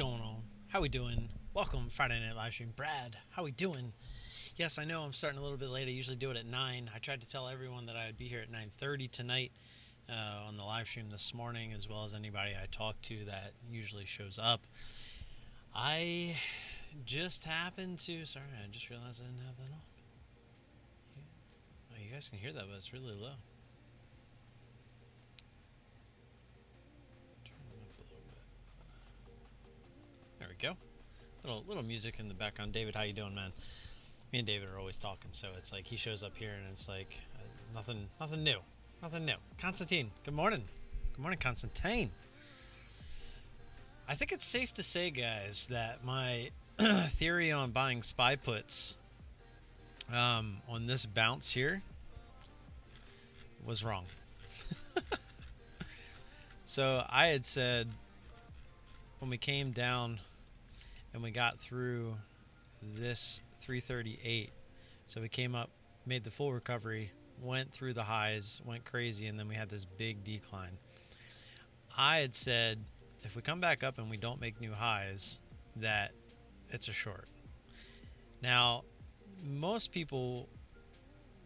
going on? How we doing? Welcome Friday Night Livestream. Brad, how we doing? Yes, I know I'm starting a little bit late. I usually do it at 9. I tried to tell everyone that I would be here at 9:30 tonight on the live stream this morning, as well as anybody I talk to that usually shows up. I just happened to... Sorry, I just realized I didn't have that on. Oh, you guys can hear that, but it's really low. There we go. Little music in the background. David, how you doing, man? Me and David are always talking, so it's like he shows up here and it's like nothing new. Nothing new. Constantine, good morning. Good morning, Constantine. I think it's safe to say, guys, that my theory on buying SPY puts on this bounce here was wrong. So I had said when we came down and we got through this 338, so we came up, made the full recovery, went through the highs, went crazy, and then we had this big decline. I had said if we come back up and we don't make new highs, that it's a short. Now, most people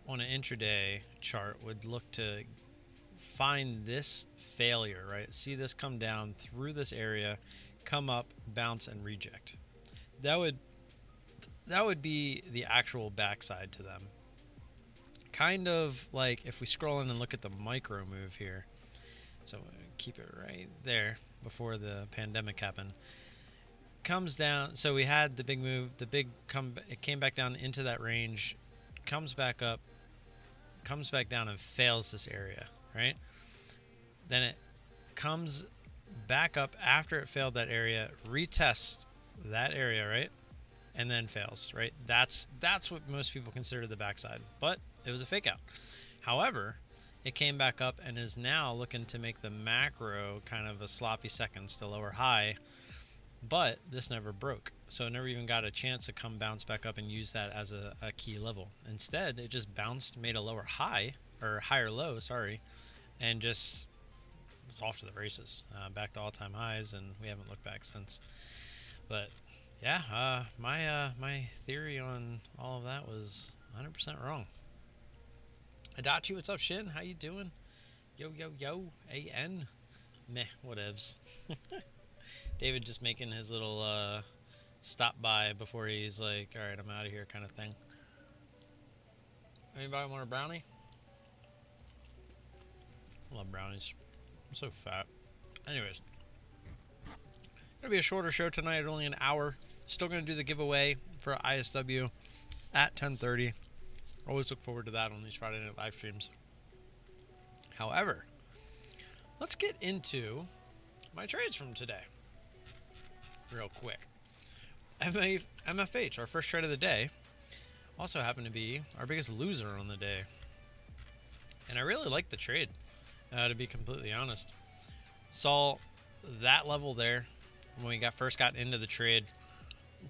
on an intraday chart would look to find this failure, right? See this come down through this area, come up, bounce, and reject. That would be the actual backside to them. Kind of like if we scroll in and look at the micro move here. So keep it right there before the pandemic happened. Comes down, so we had the big move, it came back down into that range, comes back up, comes back down and fails this area, right? Then it comes back up after it failed that area, retests that area, right? And then fails, right? That's what most people consider the backside, but it was a fake out. However, it came back up and is now looking to make the macro kind of a sloppy seconds to lower high, but this never broke. So it never even got a chance to come bounce back up and use that as a key level. Instead, it just bounced, made a lower high, or higher low, sorry, and just was off to the races, back to all-time highs, and we haven't looked back since. But yeah, my theory on all of that was 100% wrong. Adachi, what's up, Shin? How you doing? Yo, AN. Meh, whatevs. David just making his little stop by before he's like, all right, I'm out of here kind of thing. Anybody want a brownie? I love brownies. I'm so fat. Anyways, gonna be a shorter show tonight, only an hour. Still gonna do the giveaway for ISW at 10:30. Always look forward to that on these Friday night live streams. However, let's get into my trades from today real quick. MFH, our first trade of the day, also happened to be our biggest loser on the day. And I really liked the trade, to be completely honest. Saw that level there when we first got into the trade,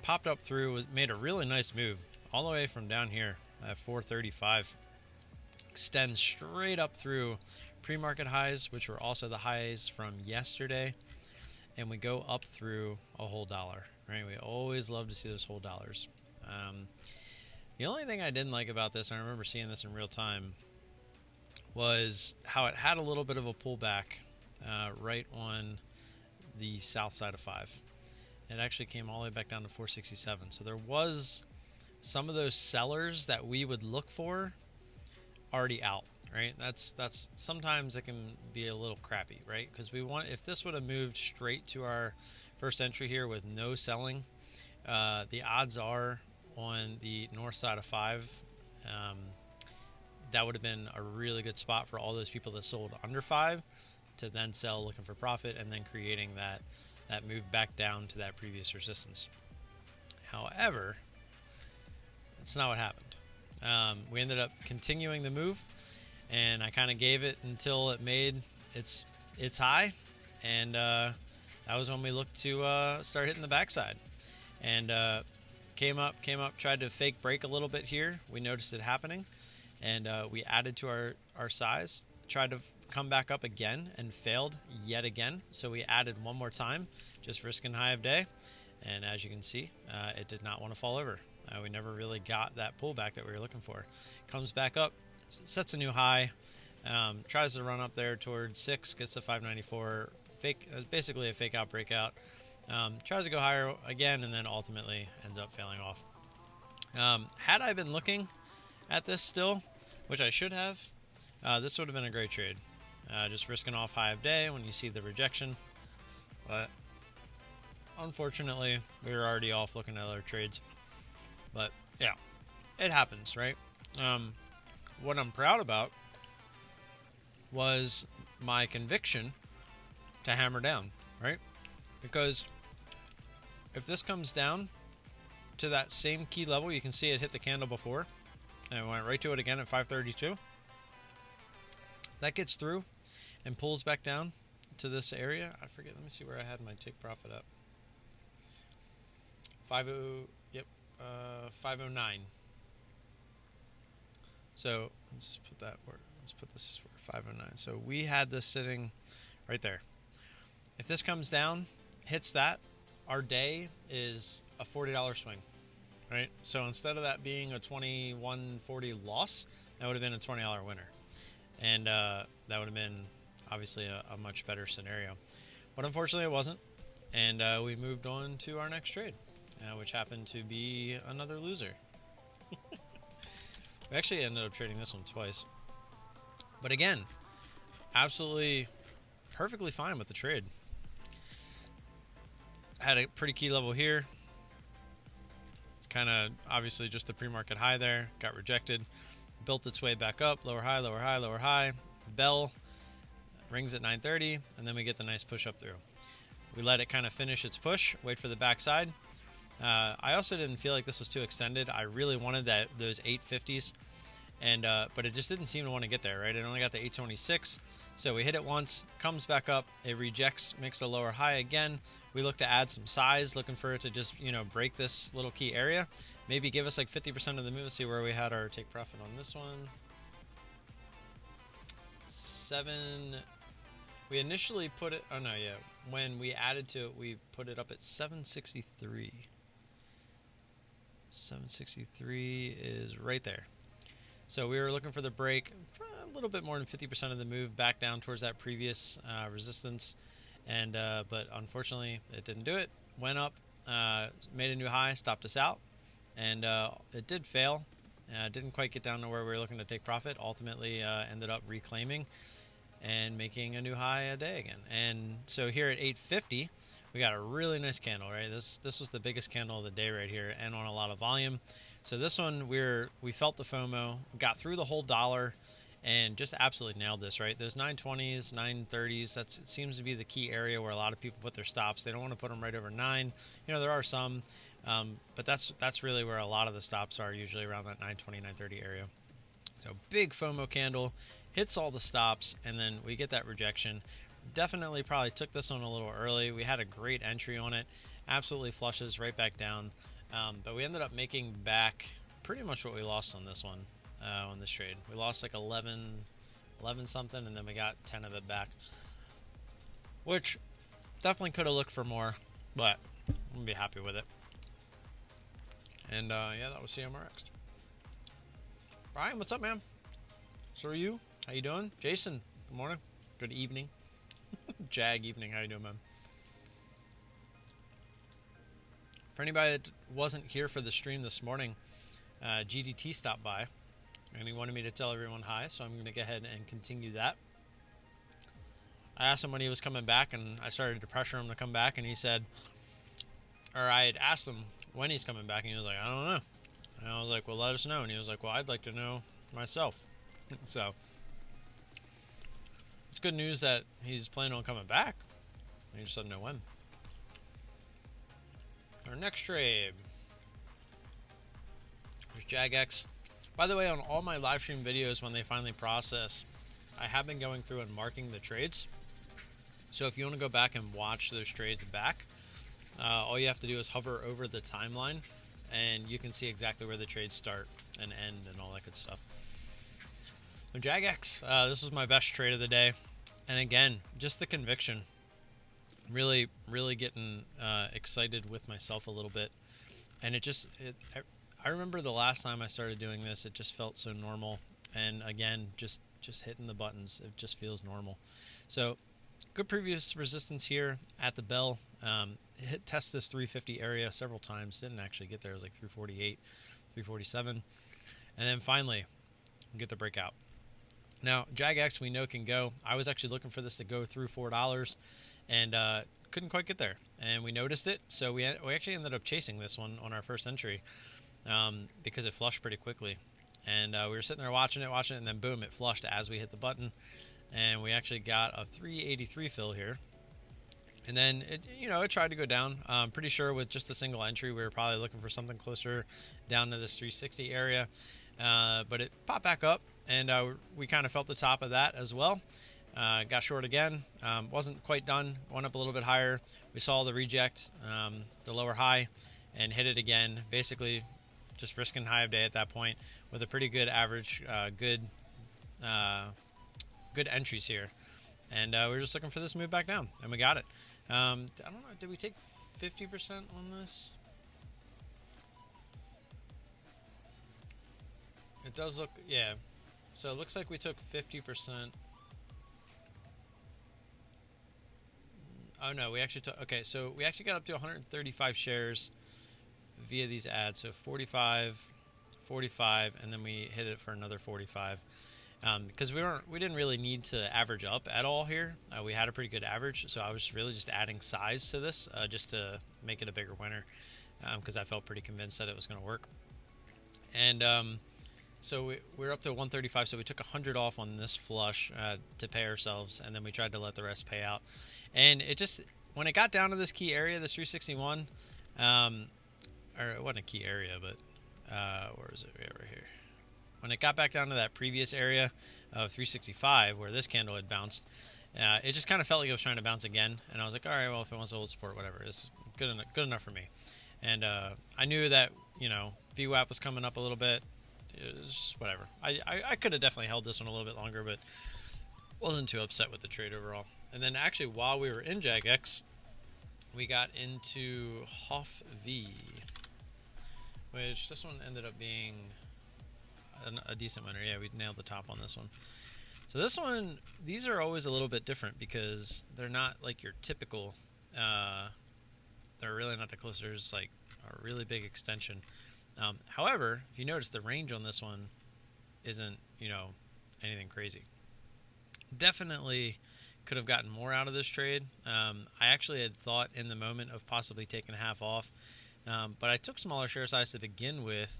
popped up through, made a really nice move all the way from down here at 435. Extends straight up through pre-market highs, which were also the highs from yesterday, and we go up through a whole dollar, right? We always love to see those whole dollars. The only thing I didn't like about this, and I remember seeing this in real time, was how it had a little bit of a pullback right on the south side of 5. It actually came all the way back down to 467. So there was some of those sellers that we would look for already out, right? That's sometimes it can be a little crappy, right? Because if this would have moved straight to our first entry here with no selling, the odds are on the north side of 5, that would have been a really good spot for all those people that sold under 5 to then sell looking for profit, and then creating that move back down to that previous resistance. However, that's not what happened. We ended up continuing the move, and I kind of gave it until it made its high, and that was when we looked to start hitting the backside. And came up, tried to fake break a little bit here. We noticed it happening, and we added to our size. tried to come back up again and failed yet again. So we added one more time, just risking high of day. And as you can see, it did not want to fall over. We never really got that pullback that we were looking for. Comes back up, sets a new high, tries to run up there towards 6, gets to 594. Basically a fake out breakout. Tries to go higher again, and then ultimately ends up failing off. Had I been looking at this still, which I should have, this would have been a great trade. Just risking off high of day when you see the rejection. But unfortunately, we were already off looking at other trades. But yeah, it happens, right? What I'm proud about was my conviction to hammer down, right? Because if this comes down to that same key level, you can see it hit the candle before, and it went right to it again at 532. That gets through and pulls back down to this area. I forget, let me see where I had my take profit up. 509. So let's put that where, let's put this where 509. So we had this sitting right there. If this comes down, hits that, our day is a $40 swing, right? So instead of that being a $21.40 loss, that would have been a $20 winner. And that would have been obviously a much better scenario. But unfortunately it wasn't. And we moved on to our next trade, which happened to be another loser. We actually ended up trading this one twice. But again, absolutely perfectly fine with the trade. Had a pretty key level here. It's kind of obviously just the pre-market high there. Got rejected. Built its way back up. Lower high, lower high, lower high. Bell rings at 9:30, and then we get the nice push up through. We let it kind of finish its push, wait for the backside. I also didn't feel like this was too extended. I really wanted those 850s, and but it just didn't seem to want to get there, right? It only got the 826, so we hit it once, comes back up, it rejects, makes a lower high again. We look to add some size, looking for it to just, you know, break this little key area, maybe give us like 50% of the move. Let's see where we had our take profit on this one. 7. We initially put it, oh no, yeah, when we added to it, we put it up at 763. 763 is right there. So we were looking for the break, for a little bit more than 50% of the move back down towards that previous resistance, and but unfortunately it didn't do it. Went up, made a new high, stopped us out, and it did fail. Didn't quite get down to where we were looking to take profit. Ultimately ended up reclaiming and making a new high a day again. And so here at 850, we got a really nice candle, right? This was the biggest candle of the day right here, and on a lot of volume. So this one, we felt the FOMO, got through the whole dollar, and just absolutely nailed this, right? Those 920s, 930s, it seems to be the key area where a lot of people put their stops. They don't want to put them right over 9. You know, there are some, but that's really where a lot of the stops are, usually around that 920, 930 area. So big FOMO candle, hits all the stops, and then we get that rejection. Definitely probably took this one a little early. We had a great entry on it, absolutely flushes right back down, but we ended up making back pretty much what we lost on this one, on this trade. We lost like 11 something, and then we got 10 of it back, which definitely could have looked for more, but I'm gonna be happy with it. And yeah, that was CMRX. Brian, what's up, man? So are you? How you doing? Jason, good morning. Good evening. Jag evening, how you doing, man? For anybody that wasn't here for the stream this morning, GDT stopped by, and he wanted me to tell everyone hi, so I'm going to go ahead and continue that. I asked him when he was coming back, and I started to pressure him to come back, and he said, or I had asked him when he's coming back, and he was like, I don't know. And I was like, well, let us know. And he was like, well, I'd like to know myself. So it's good news that he's planning on coming back. He just doesn't know when. Our next trade. There's JagX. By the way, on all my live stream videos, when they finally process, I have been going through and marking the trades. So if you want to go back and watch those trades back, all you have to do is hover over the timeline, and you can see exactly where the trades start and end and all that good stuff. JagX, this was my best trade of the day, and again, just the conviction, really getting excited with myself a little bit, and I remember the last time I started doing this, it just felt so normal, and again, just hitting the buttons, it just feels normal. So good previous resistance here at the bell. Test this 350 area several times, didn't actually get there. It was like 348, 347, and then finally get the breakout. Now, JagX we know can go. I was actually looking for this to go through $4 and couldn't quite get there. And we noticed it, so we actually ended up chasing this one on our first entry because it flushed pretty quickly. And we were sitting there watching it, and then boom, it flushed as we hit the button. And we actually got a 383 fill here. And then it tried to go down. I'm pretty sure with just a single entry, we were probably looking for something closer down to this 360 area. But it popped back up, and we kind of felt the top of that as well. Got short again. Wasn't quite done. Went up a little bit higher. We saw the reject, the lower high, and hit it again. Basically, just risking high of day at that point with a pretty good average, good entries here. And we were just looking for this move back down, and we got it. I don't know. Did we take 50% on this? It does look, yeah. So it looks like we took 50%. Oh no, we actually took, okay, so we actually got up to 135 shares via these ads. So 45, 45, and then we hit it for another 45. Because we didn't really need to average up at all here. We had a pretty good average, so I was really just adding size to this just to make it a bigger winner, because I felt pretty convinced that it was going to work. And so we're up to 135, so we took 100 off on this flush to pay ourselves, and then we tried to let the rest pay out. And it just, when it got down to this key area, this 361, or it wasn't a key area, but where is it? Right here. When it got back down to that previous area of 365 where this candle had bounced, it just kind of felt like it was trying to bounce again. And I was like, all right, well, if it wants to hold support, whatever, it's good enough for me. And I knew that, VWAP was coming up a little bit. It was just whatever. I could have definitely held this one a little bit longer, but wasn't too upset with the trade overall. And then actually, while we were in JagX, we got into HOF V, which this one ended up being a decent winner. Yeah, we nailed the top on this one. So this one, these are always a little bit different because they're not like your typical, they're really not that close. There's like a really big extension. However, if you notice, the range on this one isn't, anything crazy. Definitely could have gotten more out of this trade. I actually had thought in the moment of possibly taking half off, but I took smaller share size to begin with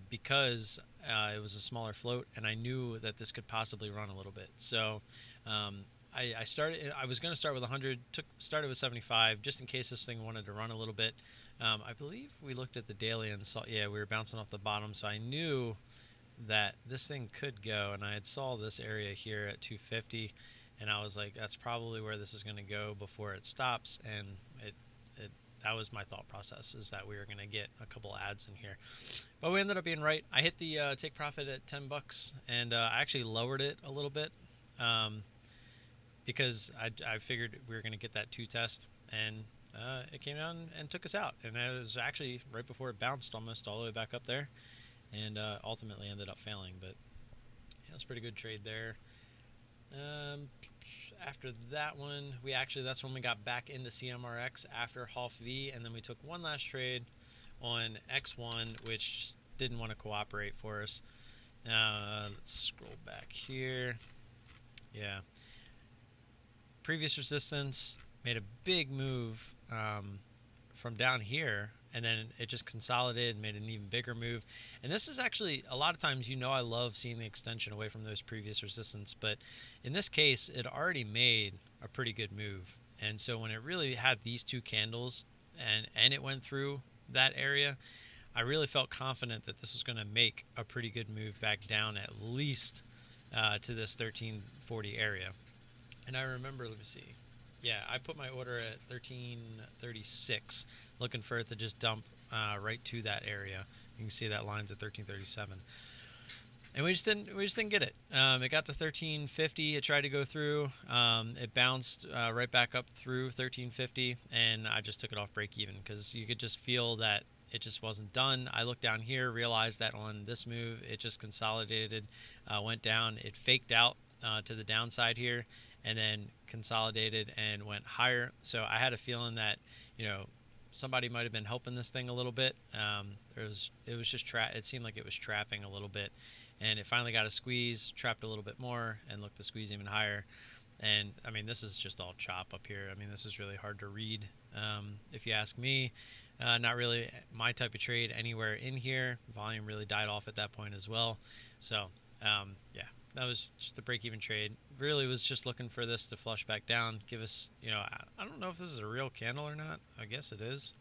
because it was a smaller float, and I knew that this could possibly run a little bit. So I was going to start with 100, started with 75, just in case this thing wanted to run a little bit. I believe we looked at the daily and saw, yeah, we were bouncing off the bottom, so I knew that this thing could go, and I had saw this area here at 250, and I was like, that's probably where this is going to go before it stops, and that was my thought process, is that we were going to get a couple ads in here. But we ended up being right. I hit the take profit at $10, and I actually lowered it a little bit because I figured we were going to get that 2 test, and it came down and took us out. And it was actually right before it bounced almost all the way back up there, and ultimately ended up failing. But yeah, it was a pretty good trade there. After that one, that's when we got back into CMRX after HOF V, and then we took one last trade on X1, which just didn't want to cooperate for us. Let's scroll back here. Yeah. Previous resistance made a big move from down here, and then it just consolidated and made an even bigger move. And this is actually, a lot of times, I love seeing the extension away from those previous resistance, but in this case, it already made a pretty good move. And so when it really had these 2 candles and it went through that area, I really felt confident that this was going to make a pretty good move back down, at least to this 1340 area. And I remember, let me see. Yeah, I put my order at 1336, looking for it to just dump right to that area. You can see that line's at 1337. And we just didn't get it. It got to 1350. It tried to go through. It bounced right back up through 1350, and I just took it off break even because you could just feel that it just wasn't done. I looked down here, realized that on this move, it just consolidated, went down. It faked out to the downside here, and then consolidated and went higher. So I had a feeling that, you know, somebody might have been helping this thing a little bit. It was just it seemed like it was trapping a little bit, and it finally got a squeeze, trapped a little bit more, and looked to squeeze even higher. And I mean, this is just all chop up here. I mean, this is really hard to read, if you ask me. Not really my type of trade anywhere in here. Volume really died off at that point as well. So yeah, that was just a break-even trade. Really was just looking for this to flush back down, give us, you know, I don't know if this is a real candle or not. I guess it is,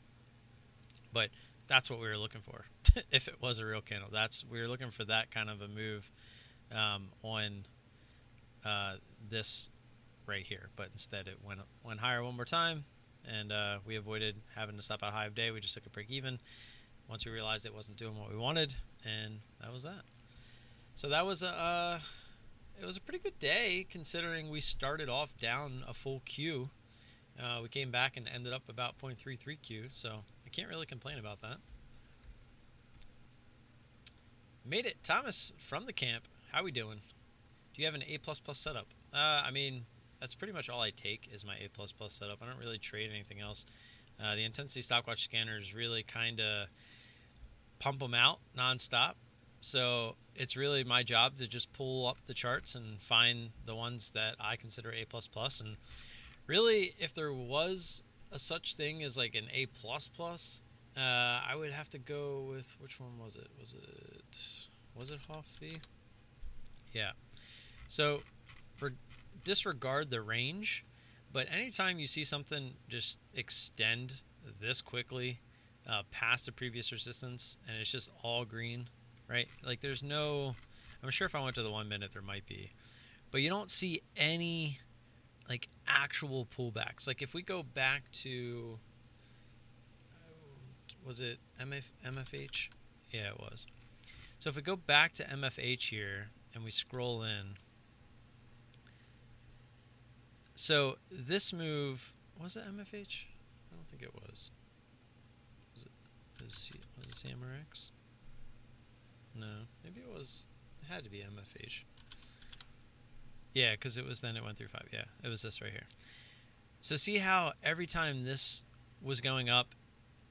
but that's what we were looking for. If it was a real candle, we were looking for that kind of a move on this right here. But instead, it went higher one more time, and we avoided having to stop at high of day. We just took a break even once we realized it wasn't doing what we wanted, and that was that. So that was it was a pretty good day considering we started off down a full Q. We came back and ended up about 0.33 Q, so I can't really complain about that. Made it, Thomas from the camp. How we doing? Do you have an A++ setup? I mean, that's pretty much all I take is my A++ setup. I don't really trade anything else. The intensity stopwatch scanners really kind of pump them out nonstop. So it's really my job to just pull up the charts and find the ones that I consider A++. And really, if there was a such thing as like an A++, I would have to go with, which one was it? Was it Hoffy? Yeah. So disregard the range, but anytime you see something just extend this quickly past the previous resistance and it's just all green, right? Like there's no, I'm sure if I went to the 1 minute there might be, but you don't see any like actual pullbacks. Like if we go back to, was it MFH? Yeah, it was. So if we go back to MFH here and we scroll in, so this move, was it MFH? I don't think it was. Was it CMRX? No, maybe it was. It had to be MFH. Yeah, because it went through 5. Yeah, it was this right here. So see how every time this was going up,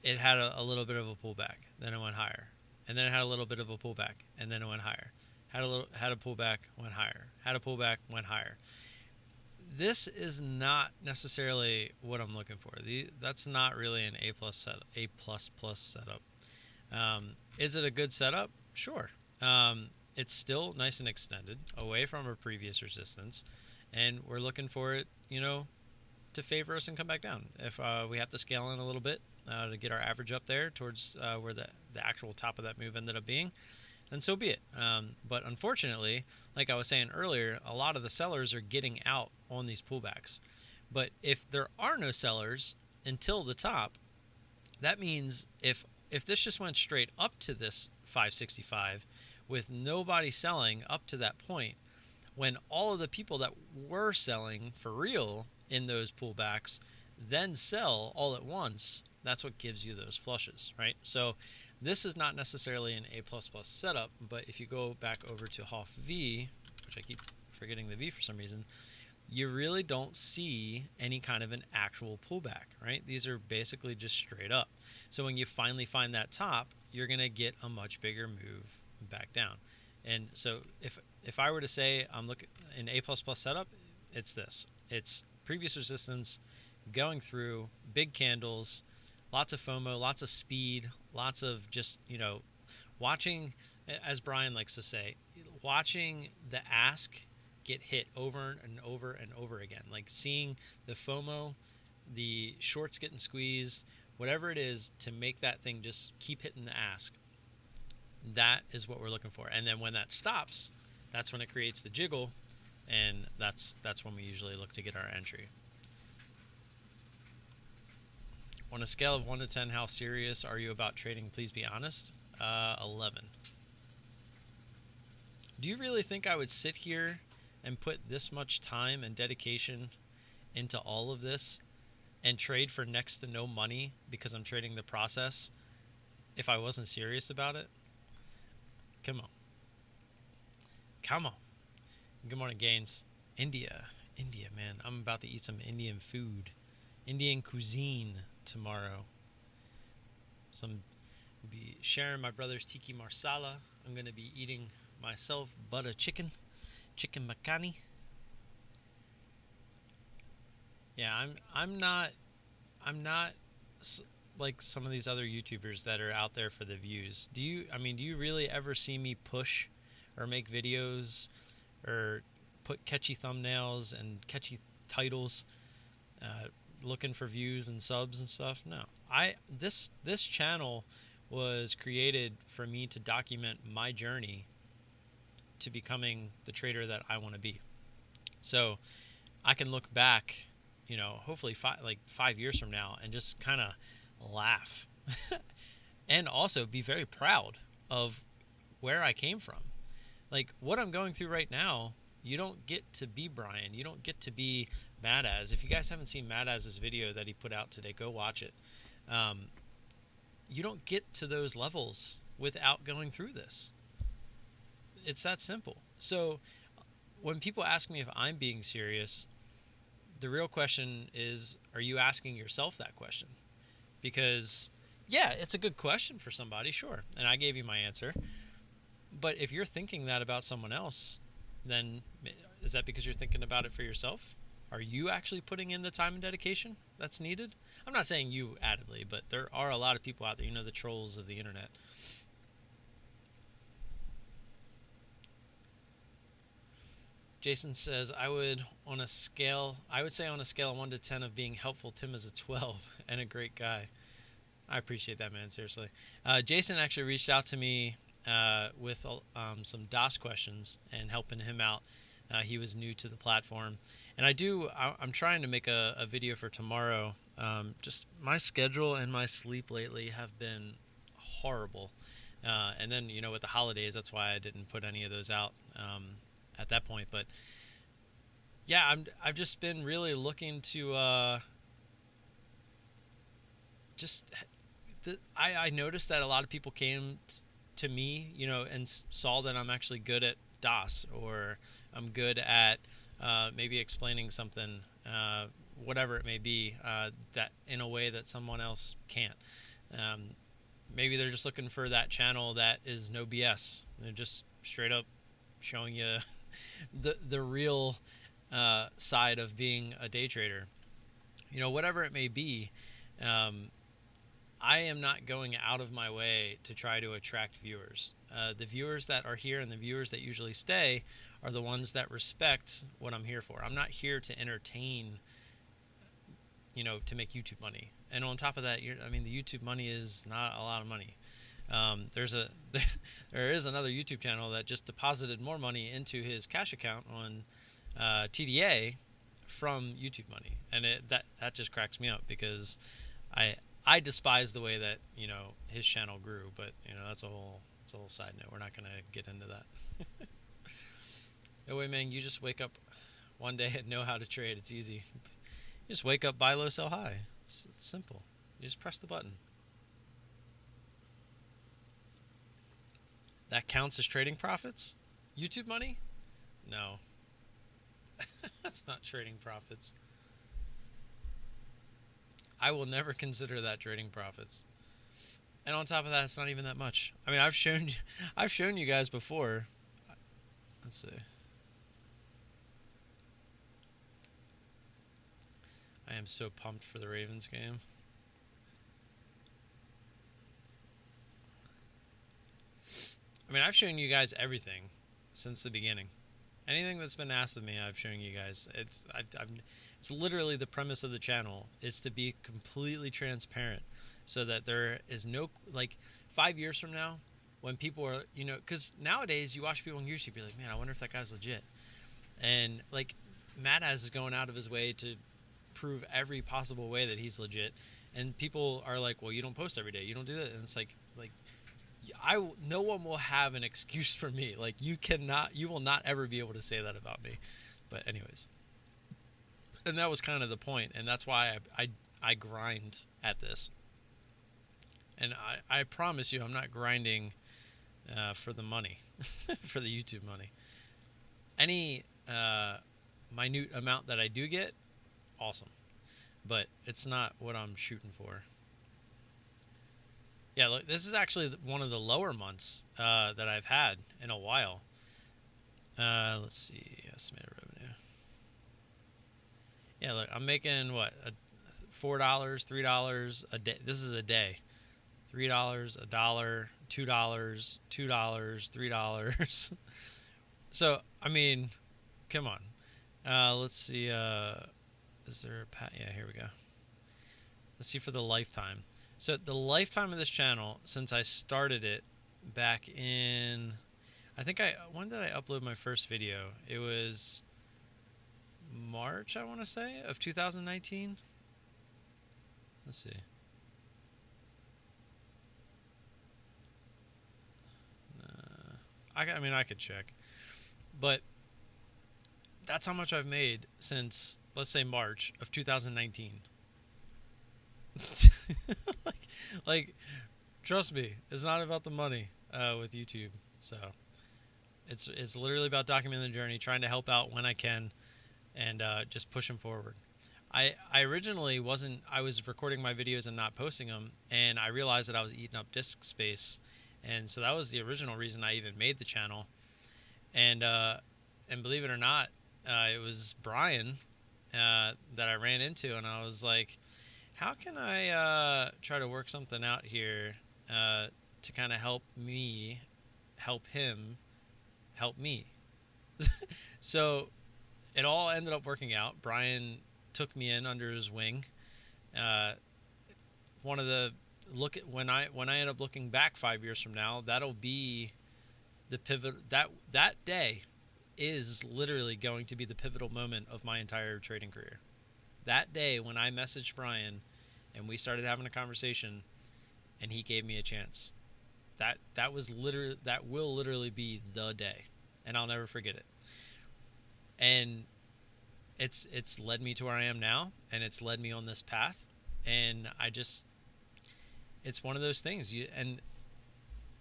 it had a little bit of a pullback, then it went higher, and then it had a little bit of a pullback, and then it went higher. Had a pullback, went higher. Had a pullback, went higher. This is not necessarily what I'm looking for. That's not really an A+ setup. Is it a good setup? Sure. It's still nice and extended away from our previous resistance, and we're looking for it, you know, to favor us and come back down. If we have to scale in a little bit to get our average up there towards where the actual top of that move ended up being, then so be it. But unfortunately, like I was saying earlier, a lot of the sellers are getting out on these pullbacks. But if there are no sellers until the top, that means if this just went straight up to this 565 with nobody selling up to that point, when all of the people that were selling for real in those pullbacks then sell all at once, that's what gives you those flushes, right? So this is not necessarily an A++ setup, but if you go back over to Hoff V, which I keep forgetting the V for some reason, you really don't see any kind of an actual pullback, right? These are basically just straight up. So when you finally find that top, you're going to get a much bigger move back down. And so if I were to say I'm looking an A++ setup, it's this. It's previous resistance, going through, big candles, lots of FOMO, lots of speed, lots of just, you know, watching, as Brian likes to say, watching the ask get hit over and over and over again. Like seeing the FOMO, the shorts getting squeezed, whatever it is to make that thing just keep hitting the ask. That is what we're looking for. And then when that stops, that's when it creates the jiggle, and that's when we usually look to get our entry. On a scale of 1 to 10, how serious are you about trading? Please be honest. 11. Do you really think I would sit here and put this much time and dedication into all of this and trade for next to no money because I'm trading the process if I wasn't serious about it? Come on. Come on. Good morning, Gaines. India, man. I'm about to eat some Indian food, Indian cuisine tomorrow. Be sharing my brother's tiki marsala. I'm gonna be eating myself butter chicken makhani. Yeah, I'm not like some of these other YouTubers that are out there for the views. Do you really ever see me push or make videos or put catchy thumbnails and catchy titles, looking for views and subs and stuff? No. This channel was created for me to document my journey to becoming the trader that I want to be. So I can look back, hopefully 5 years from now and just kind of laugh and also be very proud of where I came from. Like what I'm going through right now, you don't get to be Brian. You don't get to be Madaz. If you guys haven't seen Madaz's video that he put out today, go watch it. You don't get to those levels without going through this. It's that simple. So when people ask me if I'm being serious, the real question is, are you asking yourself that question? Because, yeah, it's a good question for somebody, sure. And I gave you my answer. But if you're thinking that about someone else, then is that because you're thinking about it for yourself? Are you actually putting in the time and dedication that's needed? I'm not saying you addedly, but there are a lot of people out there, the trolls of the internet. Jason says, I would say on a scale of 1 to 10 of being helpful, Tim is a 12 and a great guy. I appreciate that, man. Seriously. Jason actually reached out to me with some DOS questions and helping him out. He was new to the platform. And I'm trying to make a video for tomorrow. Just my schedule and my sleep lately have been horrible. And then, with the holidays, that's why I didn't put any of those out at that point. But yeah, I've just been really looking to I noticed that a lot of people came to me, and saw that I'm actually good at DOS, or I'm good at maybe explaining something, whatever it may be, that in a way that someone else can't. Maybe they're just looking for that channel that is no BS. They're just straight up showing you the real side of being a day trader. Whatever it may be, I am not going out of my way to try to attract viewers. The viewers that are here and the viewers that usually stay are the ones that respect what I'm here for. I'm not here to entertain, to make YouTube money. And on top of that, the YouTube money is not a lot of money. There is another YouTube channel that just deposited more money into his cash account on TDA from YouTube money, and that just cracks me up because I despise the way that his channel grew, but that's a whole side note. We're not gonna get into that. No way, man. You just wake up one day and know how to trade. It's easy. You just wake up, buy low, sell high. It's simple. You just press the button. That counts as trading profits? YouTube money? No. That's not trading profits. I will never consider that trading profits. And on top of that, it's not even that much. I've shown you guys before. Let's see. I am so pumped for the Ravens game. I've shown you guys everything since the beginning. Anything that's been asked of me, I've shown you guys. It's literally the premise of the channel is to be completely transparent, so that there is no 5 years from now, when people are because nowadays you watch people on YouTube, you're like, man, I wonder if that guy's legit. And Madaz is going out of his way to prove every possible way that he's legit, and people are like, well, you don't post every day, you don't do that, and it's like no one will have an excuse for me. Like, you will not ever be able to say that about me. But anyways, and that was kind of the point, and that's why I grind at this. And I promise you, I'm not grinding for the money, for the YouTube money. Any minute amount that I do get, awesome. But it's not what I'm shooting for. Yeah, look, this is actually one of the lower months that I've had in a while. Let's see, estimated revenue. Yeah, look, I'm making what, $4, $3 a day. This is a day. $3, $1, $2, $2, $3. So I mean, come on. Let's see. Is there a yeah? Here we go. Let's see for the lifetime. So the lifetime of this channel, since I started it back in, when did I upload my first video? It was March, I want to say, of 2019. Let's see. I mean, I could check, but that's how much I've made since, let's say, March of 2019. like, trust me, it's not about the money with YouTube. So it's literally about documenting the journey, trying to help out when I can, and just pushing forward. I originally wasn't. I was recording my videos and not posting them, and I realized that I was eating up disk space, and so that was the original reason I even made the channel. And believe it or not, it was Brian that I ran into, and I was like, how can I try to work something out here to kind of help me, help him, help me? So it all ended up working out. Brian took me in under his wing. One of the when I end up looking back 5 years from now, that'll be the pivot. That day is literally going to be the pivotal moment of my entire trading career. That day when I messaged Brian and we started having a conversation and he gave me a chance, that will literally be the day, and I'll never forget it. And it's led me to where I am now, and it's led me on this path, and it's one of those things. And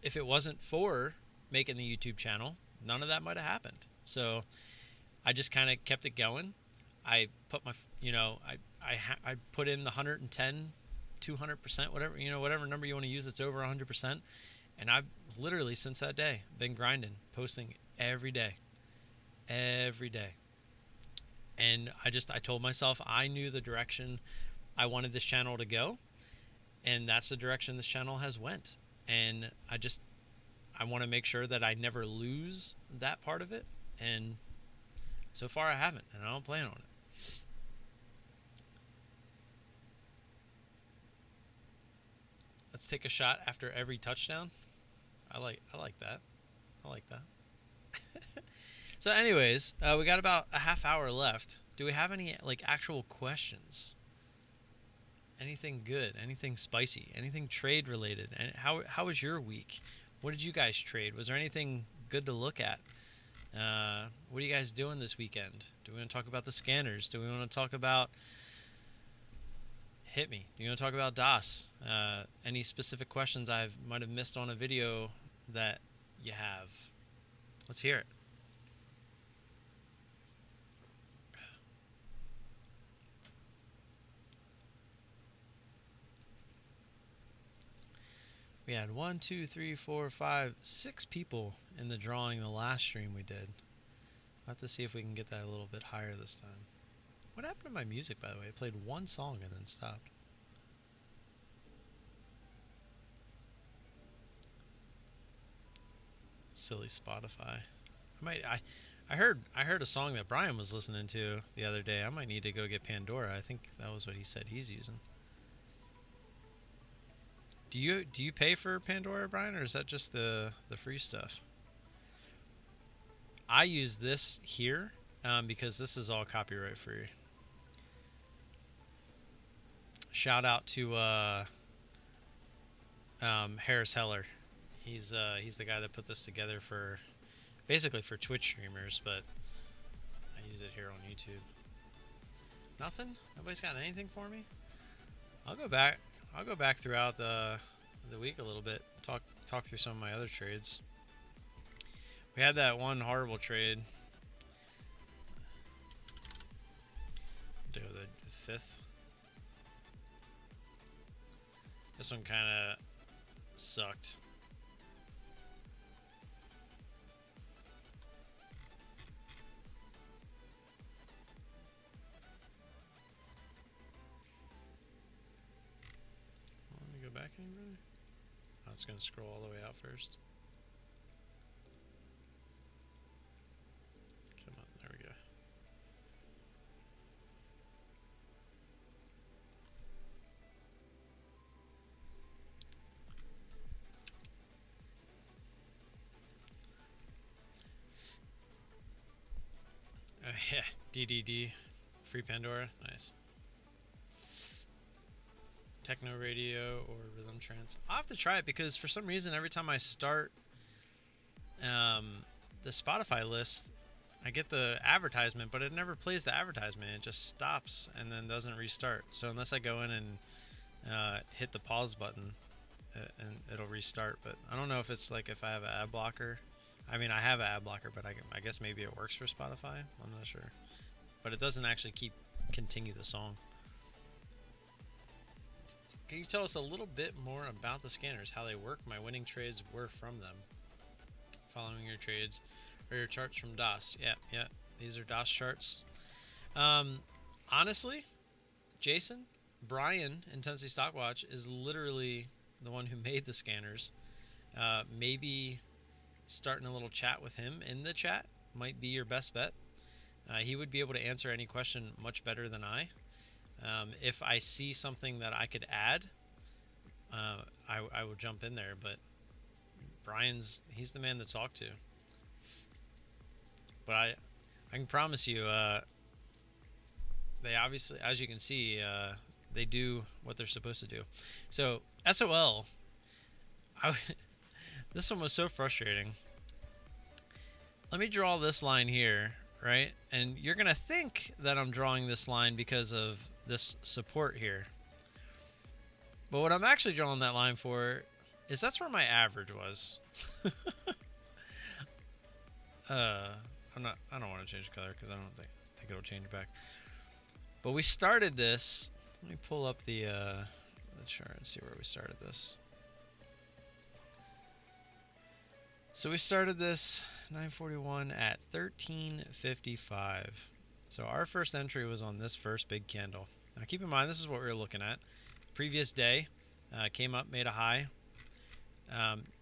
if it wasn't for making the YouTube channel, none of that might have happened. So I just kind of kept it going. I put my, I put in the 110, 200%, whatever number you want to use. It's over 100%. And I've literally, since that day, been grinding, posting every day. And I told myself I knew the direction I wanted this channel to go, and that's the direction this channel has went. And I want to make sure that I never lose that part of it, and so far I haven't, and I don't plan on it. Let's take a shot after every touchdown. I like that. I like that. So anyways, we got about a half hour left. Do we have any actual questions? Anything good? Anything spicy? Anything trade related? And how was your week? What did you guys trade? Was there anything good to look at? What are you guys doing this weekend? Do we want to talk about the scanners? Do we want to talk about Hit Me? Do you want to talk about DOS? Any specific questions I might have missed on a video that you have? Let's hear it. We had 1, 2, 3, 4, 5, 6 people in the drawing the last stream we did. I'll have to see if we can get that a little bit higher this time. What happened to my music, by the way? I played one song and then stopped. Silly Spotify. I heard a song that Brian was listening to the other day. I might need to go get Pandora. I think that was what he said he's using. Do you pay for Pandora, Brian, or is that just the free stuff? I use this here because this is all copyright free. Shout out to Harris Heller. He's the guy that put this together for basically for Twitch streamers, but I use it here on YouTube. Nothing? Nobody's got anything for me? I'll go back throughout the week a little bit. Talk through some of my other trades. We had that one horrible trade. Do the 5th. This one kind of sucked. Let me go back any further. Oh, it's going to scroll all the way out first. Come on, there we go. Oh yeah, DDD, free Pandora, nice. Techno radio or rhythm trance. I'll have to try it because for some reason every time I start the Spotify list, I get the advertisement, but it never plays the advertisement. It just stops and then doesn't restart. So unless I go in and hit the pause button, and it'll restart. But I don't know if it's like if I have an ad blocker. I mean, I have an ad blocker, but I guess maybe it works for Spotify. I'm not sure. But it doesn't actually continue the song. Can you tell us a little bit more about the scanners, how they work? My winning trades were from them. Following your trades or your charts from DOS. Yeah. These are DOS charts. Honestly, Jason, Brian, Intensity Stockwatch, is literally the one who made the scanners. Maybe starting a little chat with him in the chat might be your best bet. He would be able to answer any question much better than I. If I see something that I could add, I will jump in there, but he's the man to talk to. But I can promise you, they obviously, as you can see, they do what they're supposed to do. So SOL, this one was so frustrating. Let me draw this line here, right? And you're gonna think that I'm drawing this line because of this support here. But what I'm actually drawing that line for is that's where my average was. I don't want to change color because I don't think it'll change back. But we started this. Let me pull up the chart and see where we started this. So we started this 941 at 1355. So our first entry was on this first big candle. Now keep in mind, this is what we were looking at. Previous day, came up, made a high.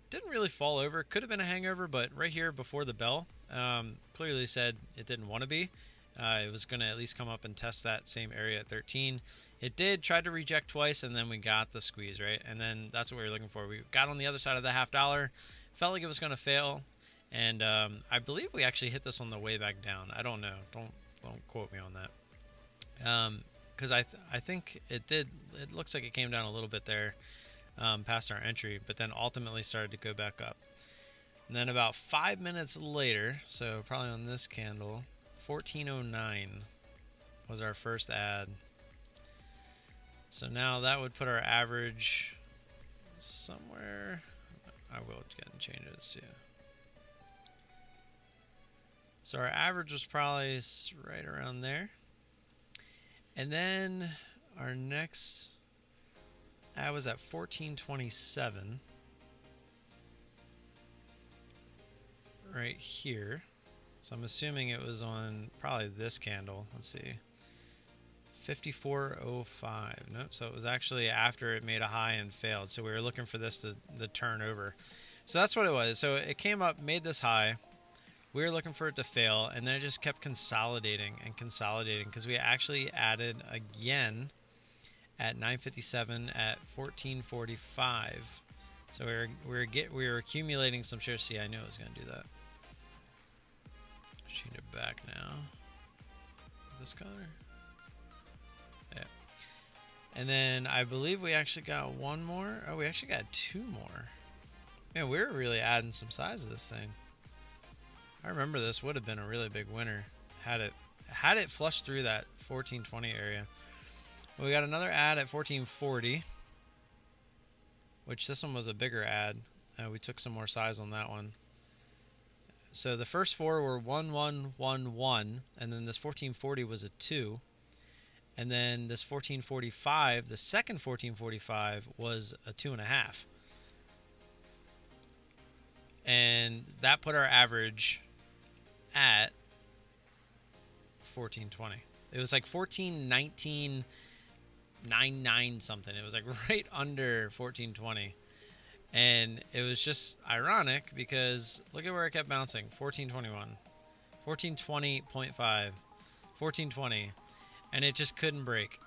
Didn't really fall over. Could have been a hangover, but right here before the bell, clearly said it didn't want to be. It was going to at least come up and test that same area at 13. It did, tried to reject twice, and then we got the squeeze, right? And then that's what we were looking for. We got on the other side of the $0.50. Felt like it was going to fail, and I believe we actually hit this on the way back down. I don't know. Don't quote me on that. Because I think it did. It looks like it came down a little bit there past our entry, but then ultimately started to go back up. And then about 5 minutes later, so probably on this candle, 1409 was our first ad. So now that would put our average somewhere. I will get and change it. See. So our average was probably right around there. And then our next ad was at 1427. Right here. So I'm assuming it was on probably this candle. Let's see. 5405. Nope. So it was actually after it made a high and failed. So we were looking for this to turn over. So that's what it was. So it came up, made this high. We were looking for it to fail, and then it just kept consolidating and consolidating because we actually added again at 957 at 1445. So we were accumulating some shares. See, I knew I was going to do that. Change it back now. This color. Yeah. And then I believe we actually got one more. Oh, we actually got two more. Man, we were really adding some size to this thing. I remember this would have been a really big winner had it flushed through that 1420 area. We got another ad at 1440, which this one was a bigger ad. We took some more size on that one. So the first four were 1111, and then this 1440 was a 2. And then this 1445, the second 1445 was a 2.5. And that put our average at 1420. It was like 1419.99 something. It was like right under 1420. And it was just ironic because look at where it kept bouncing. 1421, 1420.5, 1420, and it just couldn't break.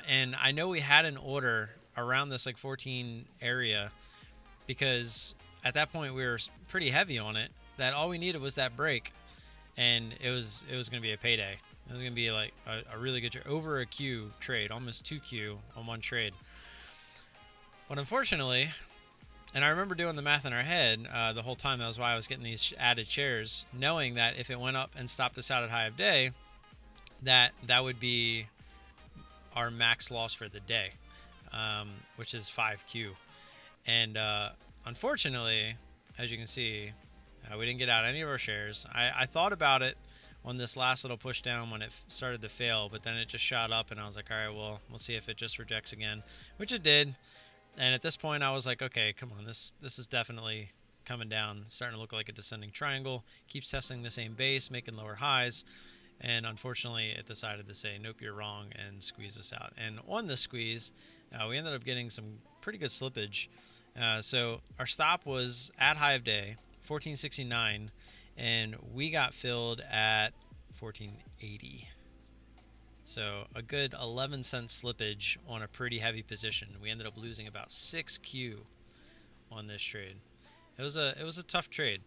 And I know we had an order around this like 14 area because at that point we were pretty heavy on it, that all we needed was that break, and it was going to be a payday. It was going to be like a really good trade, over a Q trade, almost 2Q on one trade. But unfortunately, and I remember doing the math in our head the whole time. That was why I was getting these added shares, knowing that if it went up and stopped us out at high of day, that would be our max loss for the day, which is 5Q. And unfortunately, as you can see, we didn't get out any of our shares. I thought about it on this last little push down when it started to fail, but then it just shot up, and I was like, all right, well, we'll see if it just rejects again, which it did. And at this point, I was like, okay, come on, this is definitely coming down, starting to look like a descending triangle. Keeps testing the same base, making lower highs. And unfortunately, it decided to say, nope, you're wrong, and squeeze us out. And on this squeeze, we ended up getting some pretty good slippage. So our stop was at high of day, 1469, and we got filled at 1480. So a good 11 cent slippage on a pretty heavy position. We ended up losing about 6Q on this trade. It was a tough trade,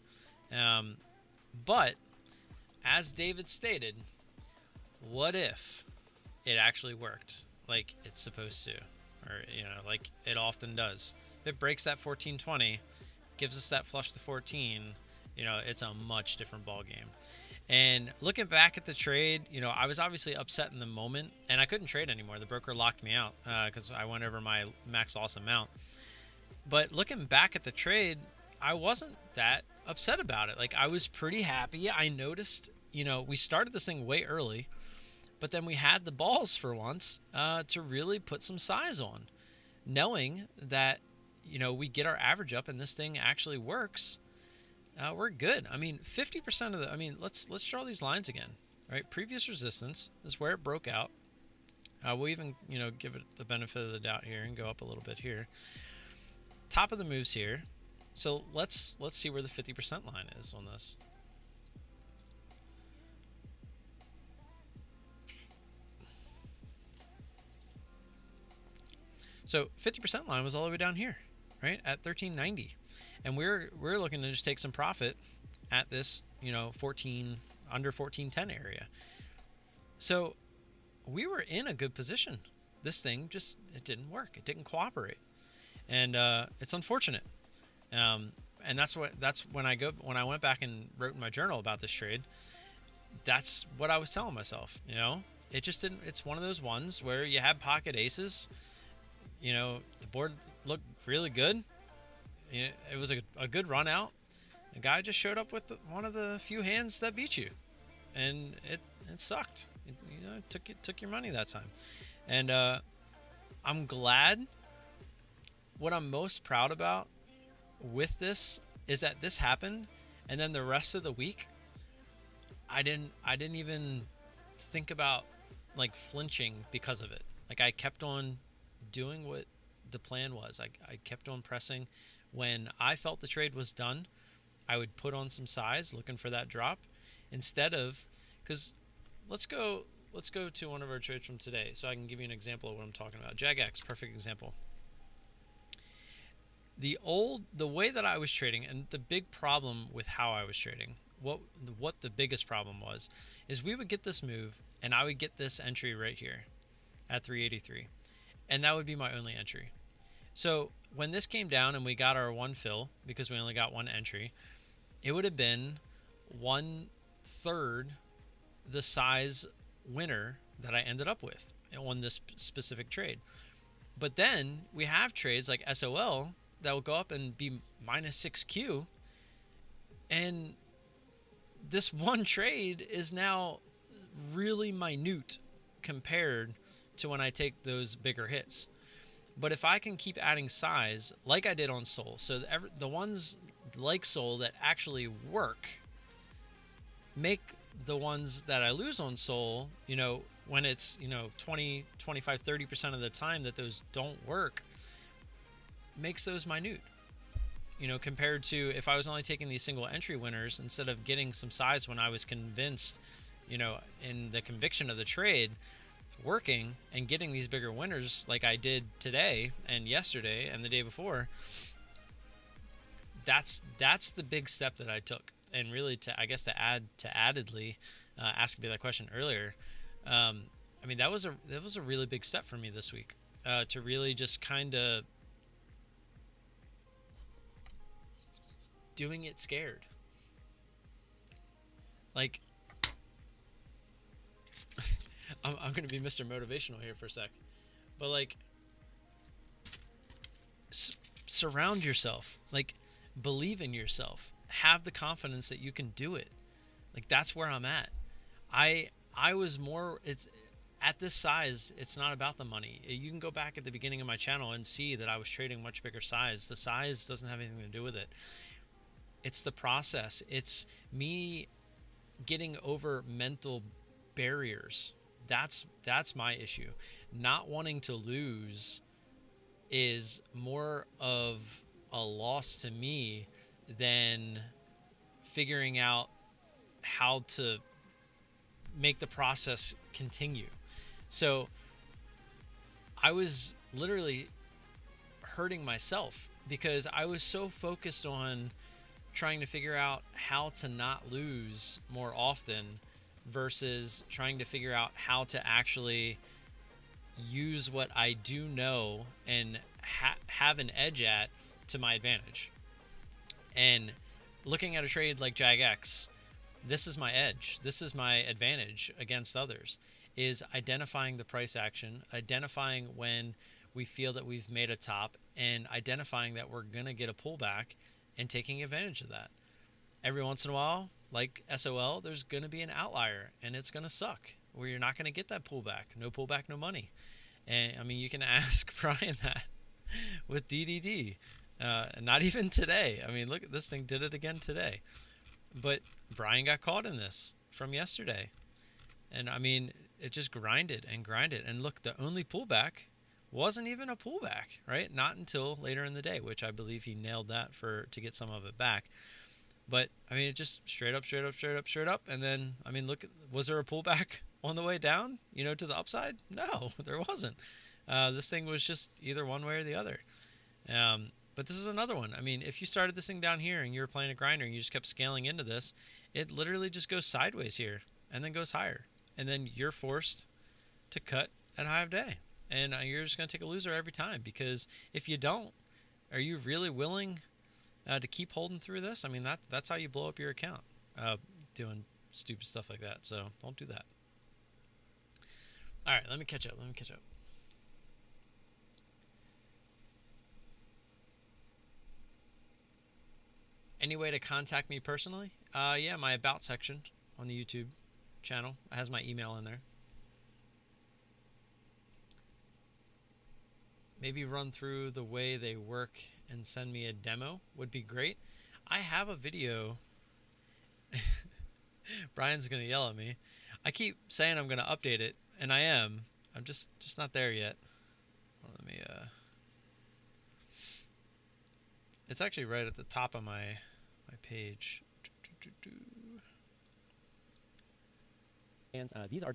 but as David stated, what if it actually worked like it's supposed to, or like it often does? If it breaks that 1420, gives us that flush to 14, it's a much different ball game. And looking back at the trade, I was obviously upset in the moment, and I couldn't trade anymore. The broker locked me out because I went over my max loss amount. But looking back at the trade, I wasn't that upset about it. Like, I was pretty happy. I noticed, we started this thing way early, but then we had the balls for once to really put some size on, knowing that, we get our average up and this thing actually works. We're good. I mean, 50% of let's draw these lines again, right? Previous resistance is where it broke out. We'll even, give it the benefit of the doubt here and go up a little bit here. Top of the moves here. So let's see where the 50% line is on this. So 50% line was all the way down here, right? At 1390. And we're looking to just take some profit at this, under 1410 area. So we were in a good position. This thing it didn't work. It didn't cooperate, and it's unfortunate. And that's when I went back and wrote in my journal about this trade. That's what I was telling myself. It just didn't. It's one of those ones where you have pocket aces. The board looked really good. It was a good run out. The guy just showed up with one of the few hands that beat you, and it sucked. It took your money that time, and I'm glad. What I'm most proud about with this is that this happened, and then the rest of the week, I didn't even think about like flinching because of it. Like, I kept on doing what the plan was. I kept on pressing. When I felt the trade was done, I would put on some size looking for that drop instead of, because let's go to one of our trades from today so I can give you an example of what I'm talking about. JagX, perfect example. The way that I was trading, and the big problem with how I was trading, what the biggest problem was, is we would get this move and I would get this entry right here at 383, and that would be my only entry. So when this came down and we got our one fill, because we only got one entry, it would have been 1/3 the size winner that I ended up with on this specific trade. But then we have trades like SOL that will go up and be minus 6Q. And this one trade is now really minute compared to when I take those bigger hits. But if I can keep adding size like I did on Sol, so the ones like Sol that actually work make the ones that I lose on Sol, you know, when it's, you know, 20, 25, 30% of the time that those don't work, makes those minute. You know, compared to if I was only taking these single entry winners instead of getting some size when I was convinced, you know, in the conviction of the trade working and getting these bigger winners like I did today and yesterday and the day before. That's the big step that I took. And really, to, I guess, to addedly asking me that question earlier, I mean, that was a really big step for me this week, to really just kind of doing it scared. Like, I'm going to be Mr. Motivational here for a sec, but like, surround yourself, like, believe in yourself, have the confidence that you can do it. Like, that's where I'm at. I was more, it's at this size, it's not about the money. You can go back at the beginning of my channel and see that I was trading much bigger size. The size doesn't have anything to do with it. It's the process. It's me getting over mental barriers. That's my issue. Not wanting to lose is more of a loss to me than figuring out how to make the process continue. So I was literally hurting myself because I was so focused on trying to figure out how to not lose more often versus trying to figure out how to actually use what I do know and have an edge at to my advantage. And looking at a trade like JagX, this is my edge. This is my advantage against others, is identifying the price action, identifying when we feel that we've made a top, and identifying that we're going to get a pullback and taking advantage of that. Every once in a while, like SOL, there's going to be an outlier and it's going to suck where you're not going to get that pullback. No pullback, no money. And I mean, you can ask Brian that with DDD. Not even today. I mean, look, this thing did it again today. But Brian got caught in this from yesterday. And I mean, it just grinded and grinded. And look, the only pullback wasn't even a pullback, right? Not until later in the day, which I believe he nailed that to get some of it back. But I mean, it just straight up. And then, I mean, look, was there a pullback on the way down, you know, to the upside? No, there wasn't. This thing was just either one way or the other. But this is another one. I mean, if you started this thing down here and you were playing a grinder and you just kept scaling into this, it literally just goes sideways here and then goes higher. And then you're forced to cut at high of day. And you're just going to take a loser every time, because if you don't, are you really willing to keep holding through this? I mean, that's how you blow up your account, doing stupid stuff like that. So don't do that. All right, let me catch up. Any way to contact me personally? Yeah, my about section on the YouTube channel has my email in there. Maybe run through the way they work and send me a demo would be great. I have a video. Brian's gonna yell at me. I keep saying I'm gonna update it, and I am. I'm just not there yet. Let me it's actually right at the top of my page. And these are